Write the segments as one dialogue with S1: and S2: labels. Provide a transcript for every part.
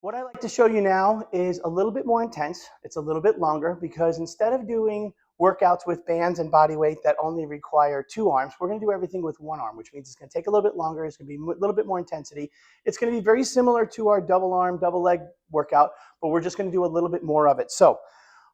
S1: What I like to show you now is a little bit more intense. It's a little bit longer because instead of doing workouts with bands and body weight that only require 2 arms, we're going to do everything with 1 arm, which means it's going to take a little bit longer. It's going to be a little bit more intensity. It's going to be very similar to our double arm, double leg workout, but we're just going to do a little bit more of it. So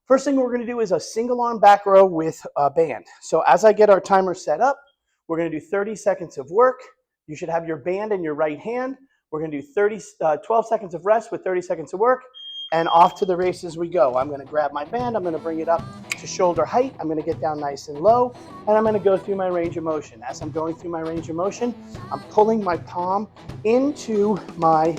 S1: first thing we're going to do is a single arm back row with a band. So as I get our timer set up, we're going to do 30 seconds of work. You should have your band in your right hand. We're going to do 12 seconds of rest with 30 seconds of work, and off to the races we go. I'm going to grab my band. I'm going to bring it up to shoulder height. I'm going to get down nice and low, and I'm going to go through my range of motion. As I'm going through my range of motion, I'm pulling my palm into my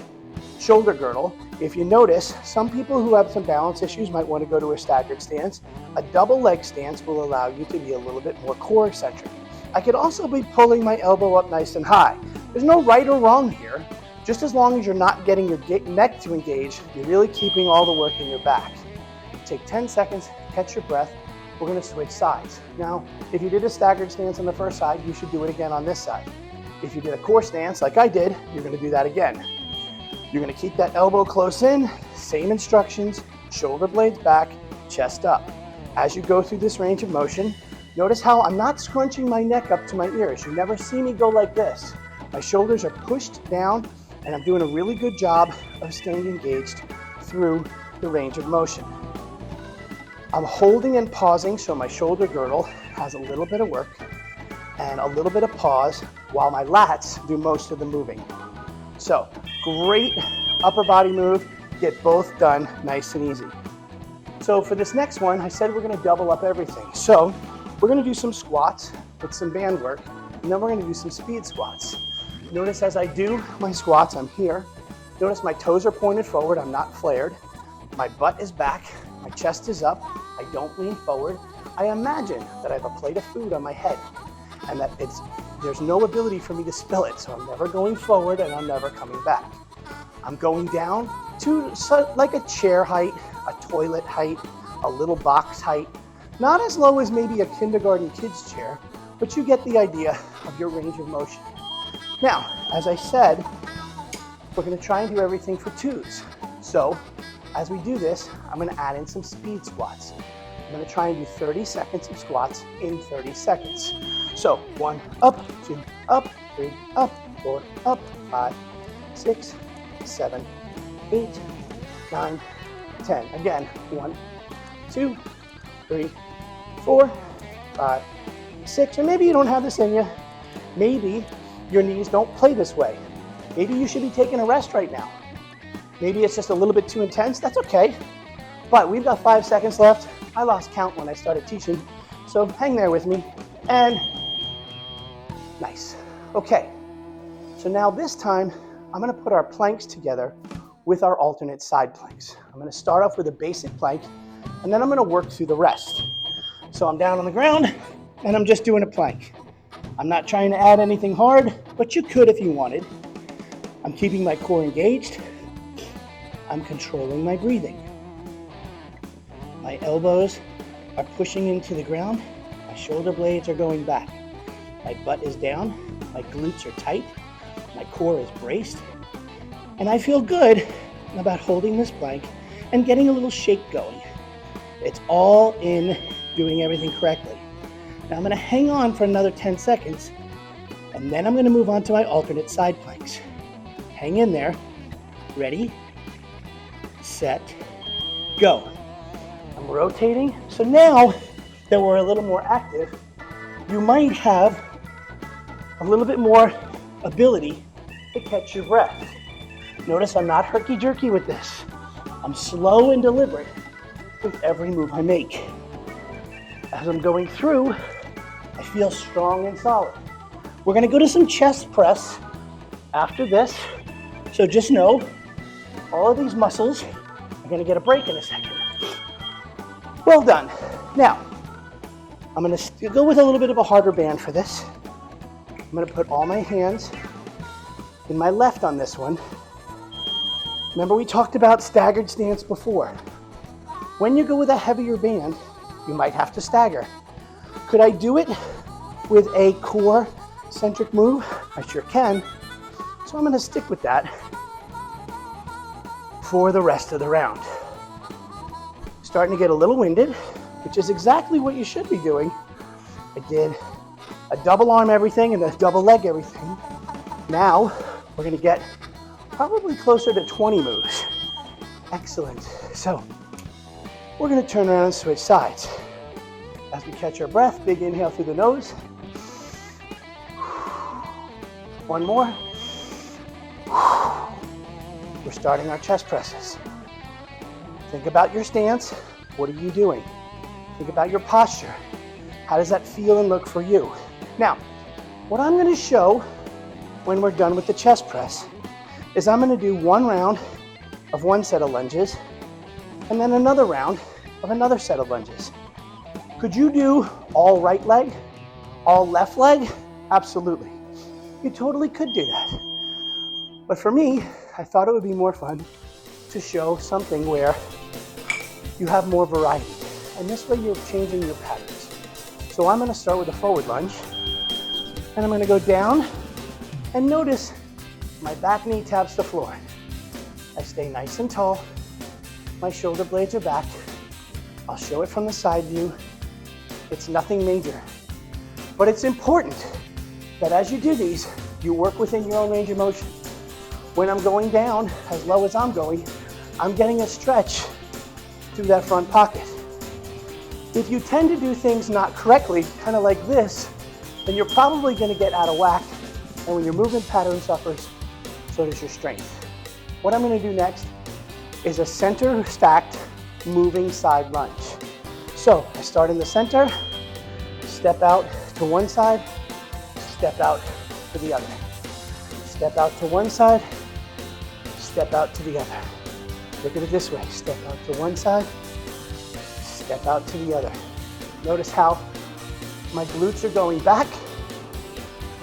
S1: shoulder girdle. If you notice, some people who have some balance issues might want to go to a staggered stance. A double leg stance will allow you to be a little bit more core eccentric. I could also be pulling my elbow up nice and high. There's no right or wrong here. Just as long as you're not getting your neck to engage, you're really keeping all the work in your back. Take 10 seconds, catch your breath. We're going to switch sides. Now, if you did a staggered stance on the first side, you should do it again on this side. If you did a core stance like I did, you're going to do that again. You're going to keep that elbow close in, same instructions, shoulder blades back, chest up. As you go through this range of motion, notice how I'm not scrunching my neck up to my ears. You never see me go like this. My shoulders are pushed down, and I'm doing a really good job of staying engaged through the range of motion. I'm holding and pausing so my shoulder girdle has a little bit of work and a little bit of pause while my lats do most of the moving. So, great upper body move, get both done nice and easy. So for this next one, I said we're gonna double up everything. So we're gonna do some squats with some band work, and then we're gonna do some speed squats. Notice as I do my squats, I'm here. Notice my toes are pointed forward, I'm not flared. My butt is back, my chest is up, I don't lean forward. I imagine that I have a plate of food on my head and that there's no ability for me to spill it, so I'm never going forward and I'm never coming back. I'm going down to like a chair height, a toilet height, a little box height. Not as low as maybe a kindergarten kid's chair, but you get the idea of your range of motion. Now, as I said, we're going to try and do everything for 2s. So, as we do this, I'm going to add in some speed squats. I'm going to try and do 30 seconds of squats in 30 seconds. So, 1 up, 2 up, 3 up, 4 up, 5, 6, 7, 8, 9, 10. Again, 1, 2, 3, 4, 5, 6. And maybe you don't have this in you. Maybe your knees don't play this way. Maybe you should be taking a rest right now. Maybe it's just a little bit too intense. That's okay. But we've got 5 seconds left. I lost count when I started teaching, so hang there with me. And nice. Okay. So now this time, I'm going to put our planks together with our alternate side planks. I'm going to start off with a basic plank, and then I'm going to work through the rest. So I'm down on the ground, and I'm just doing a plank. I'm not trying to add anything hard, but you could if you wanted. I'm keeping my core engaged. I'm controlling my breathing. My elbows are pushing into the ground. My shoulder blades are going back. My butt is down. My glutes are tight. My core is braced. And I feel good about holding this plank and getting a little shake going. It's all in doing everything correctly. Now I'm going to hang on for another 10 seconds, and then I'm going to move on to my alternate side planks. Hang in there. Ready, set, go. I'm rotating. So now that we're a little more active, you might have a little bit more ability to catch your breath. Notice I'm not herky-jerky with this. I'm slow and deliberate with every move I make. As I'm going through, I feel strong and solid. We're going to go to some chest press after this. So just know, all of these muscles are going to get a break in a second. Well done. Now, I'm going to go with a little bit of a harder band for this. I'm going to put all my hands in my left on this one. Remember we talked about staggered stance before. When you go with a heavier band, you might have to stagger. Could I do it with a core centric move? I sure can. So I'm going to stick with that for the rest of the round. Starting to get a little winded, which is exactly what you should be doing. I did a double arm everything and a double leg everything. Now we're gonna get probably closer to 20 moves. Excellent. So we're gonna turn around and switch sides. As we catch our breath, big inhale through the nose. One more. We're starting our chest presses. Think about your stance. What are you doing? Think about your posture. How does that feel and look for you? Now, what I'm going to show when we're done with the chest press is I'm going to do one round of one set of lunges and then another round of another set of lunges. Could you do all right leg, all left leg? Absolutely. You totally could do that. But for me, I thought it would be more fun to show something where you have more variety. And this way you're changing your patterns. So I'm going to start with a forward lunge. And I'm going to go down and notice my back knee taps the floor. I stay nice and tall. My shoulder blades are back. I'll show it from the side view. It's nothing major. But it's important that as you do these, you work within your own range of motion. When I'm going down, as low as I'm going, I'm getting a stretch through that front pocket. If you tend to do things not correctly, kind of like this, then you're probably going to get out of whack. And when your movement pattern suffers, so does your strength. What I'm going to do next is a center stacked moving side lunge. So I start in the center, step out to one side, step out to the other. Step out to one side, step out to the other. Look at it this way. Step out to one side, step out to the other. Notice how my glutes are going back,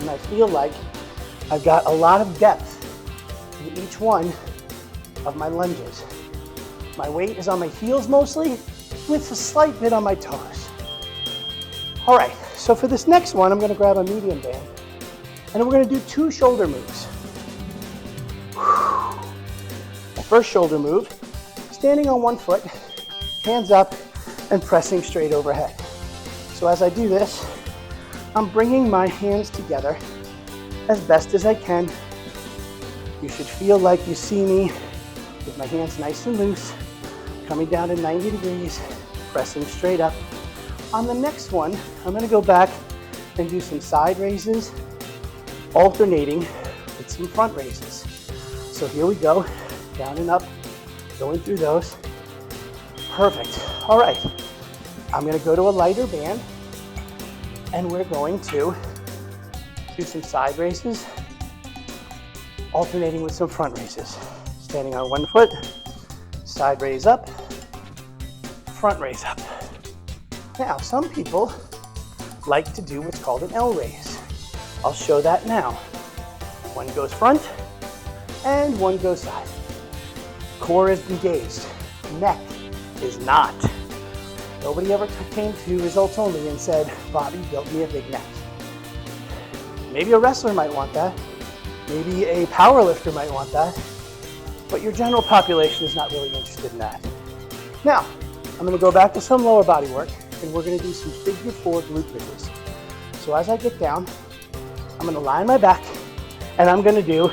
S1: and I feel like I've got a lot of depth in each one of my lunges. My weight is on my heels mostly, with a slight bit on my toes. All right, so for this next one, I'm gonna grab a medium band, and we're gonna do 2 shoulder moves. My first shoulder move, standing on one foot, hands up, and pressing straight overhead. So as I do this, I'm bringing my hands together as best as I can. You should feel like you see me with my hands nice and loose, coming down to 90 degrees, pressing straight up. On the next one, I'm gonna go back and do some side raises, alternating with some front raises. So here we go, down and up, going through those. Perfect. All right, I'm gonna go to a lighter band, and we're going to do some side raises, alternating with some front raises. Standing on one foot, side raise up, front raise up. Now, some people like to do what's called an L raise. I'll show that now. One goes front, and one goes side. Core is engaged, neck is not. Nobody ever came to results only and said, Bobby built me a big neck. Maybe a wrestler might want that. Maybe a power lifter might want that. But your general population is not really interested in that. Now, I'm gonna go back to some lower body work, and we're gonna do some figure 4 glute bridges. So as I get down, I'm gonna lie on my back, and I'm gonna do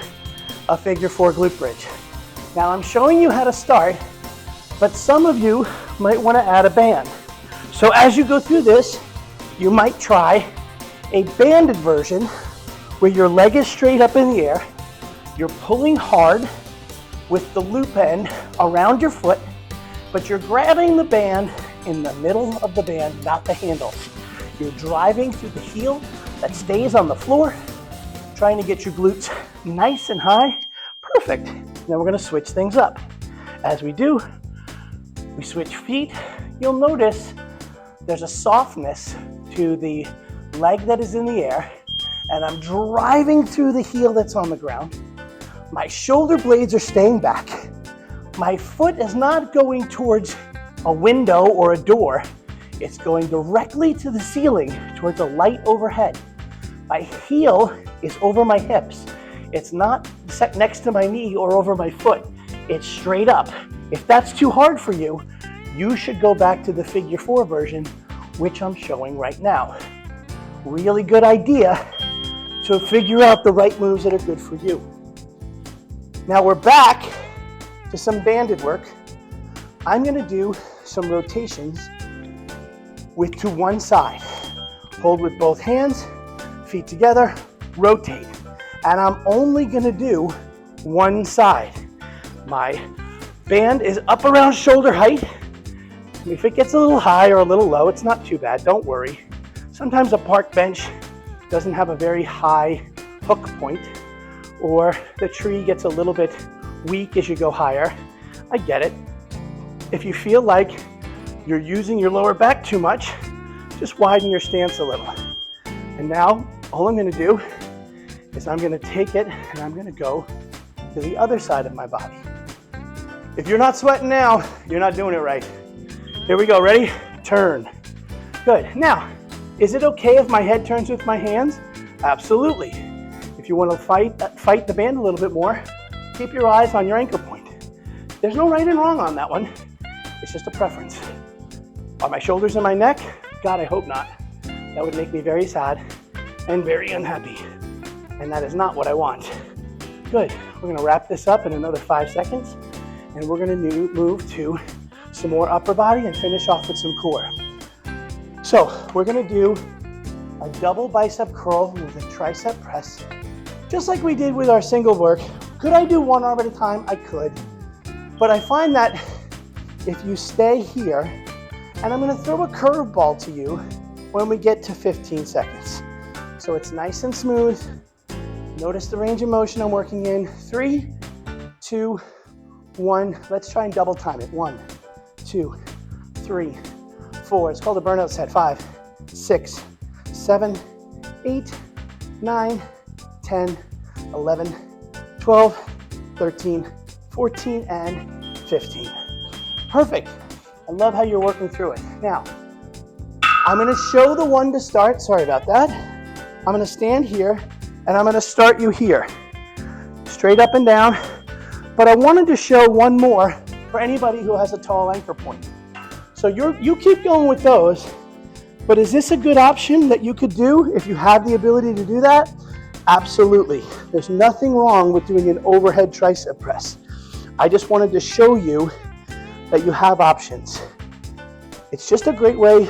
S1: a figure 4 glute bridge. Now I'm showing you how to start, but some of you might wanna add a band. So as you go through this, you might try a banded version where your leg is straight up in the air, you're pulling hard with the loop end around your foot, but you're grabbing the band in the middle of the band, not the handle. You're driving through the heel that stays on the floor, trying to get your glutes nice and high. Perfect. Now we're gonna switch things up. As we do, we switch feet. You'll notice there's a softness to the leg that is in the air, and I'm driving through the heel that's on the ground. My shoulder blades are staying back. My foot is not going towards a window or a door. It's going directly to the ceiling, towards a light overhead. My heel is over my hips. It's not set next to my knee or over my foot. it's straight up. If that's too hard for you, you should go back to the figure 4 version, which I'm showing right now. Really good idea to figure out the right moves that are good for you. Now we're back to some banded work. I'm going to do some rotations to one side. Hold with both hands, feet together, rotate. And I'm only going to do one side. My band is up around shoulder height. If it gets a little high or a little low, it's not too bad, don't worry. Sometimes a park bench doesn't have a very high hook point, or the tree gets a little bit weak as you go higher. I get it. If you feel like you're using your lower back too much, just widen your stance a little. And now, all I'm going to do is I'm going to take it and I'm going to go to the other side of my body. If you're not sweating now, you're not doing it right. Here we go, ready? Turn. Good. Now, is it okay if my head turns with my hands? Absolutely. If you want to fight the band a little bit more, keep your eyes on your anchor point. There's no right and wrong on that one. It's just a preference. Are my shoulders in my neck? God, I hope not. That would make me very sad and very unhappy. And that is not what I want. Good. We're going to wrap this up in another 5 seconds. And we're going to move to some more upper body and finish off with some core. So we're going to do a double bicep curl with a tricep press, just like we did with our single work. Could I do one arm at a time? I could. But I find that if you stay here, and I'm going to throw a curveball to you when we get to 15 seconds. So it's nice and smooth. Notice the range of motion I'm working in. 3, 2, 1. Let's try and double time it. 1, 2, 3, 4. It's called a burnout set. 5, 6, 7, 8, 9, 10, 11, 12, 13, 14, and 15. Perfect. I love how you're working through it. Now, I'm going to show the one to start. Sorry about that. I'm going to stand here, and I'm going to start you here. Straight up and down. But I wanted to show one more for anybody who has a tall anchor point. So you keep going with those. But is this a good option that you could do if you have the ability to do that? Absolutely. There's nothing wrong with doing an overhead tricep press. I just wanted to show you that you have options. It's just a great way.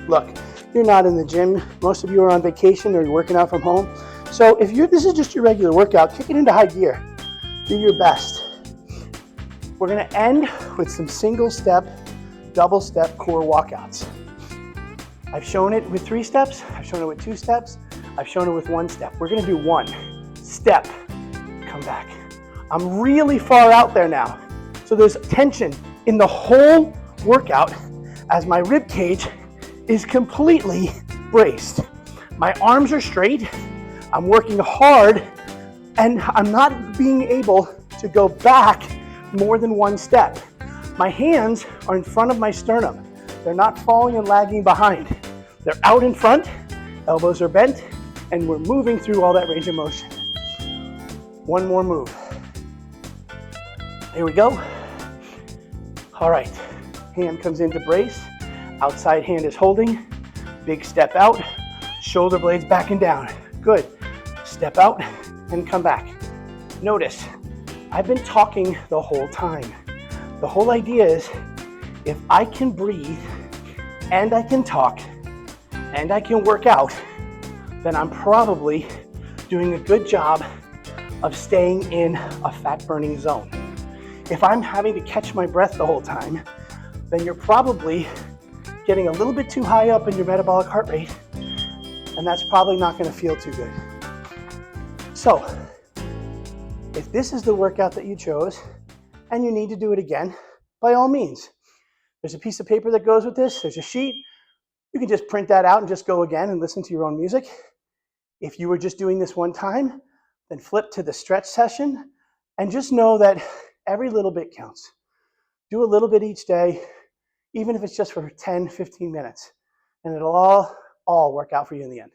S1: Look, you're not in the gym. Most of you are on vacation or you're working out from home. So if this is just your regular workout, kick it into high gear. Do your best. We're going to end with some single step, double step core walkouts. I've shown it with 3 steps. I've shown it with 2 steps. I've shown it with 1 step. We're going to do 1 step. Come back. I'm really far out there now. So there's tension in the whole workout as my rib cage is completely braced. My arms are straight. I'm working hard and I'm not being able to go back more than 1 step. My hands are in front of my sternum. They're not falling and lagging behind. They're out in front, elbows are bent, and we're moving through all that range of motion. 1 more move. Here we go. All right, hand comes into brace, outside hand is holding, big step out, shoulder blades back and down. Good. Step out and come back. Notice, I've been talking the whole time. The whole idea is if I can breathe and I can talk and I can work out, then I'm probably doing a good job of staying in a fat burning zone. If I'm having to catch my breath the whole time, then you're probably getting a little bit too high up in your metabolic heart rate, and that's probably not going to feel too good. So, if this is the workout that you chose and you need to do it again, by all means, there's a piece of paper that goes with this, there's a sheet. You can just print that out and just go again and listen to your own music. If you were just doing this one time, then flip to the stretch session and just know that every little bit counts. Do a little bit each day, even if it's just for 10, 15 minutes, and it'll all work out for you in the end.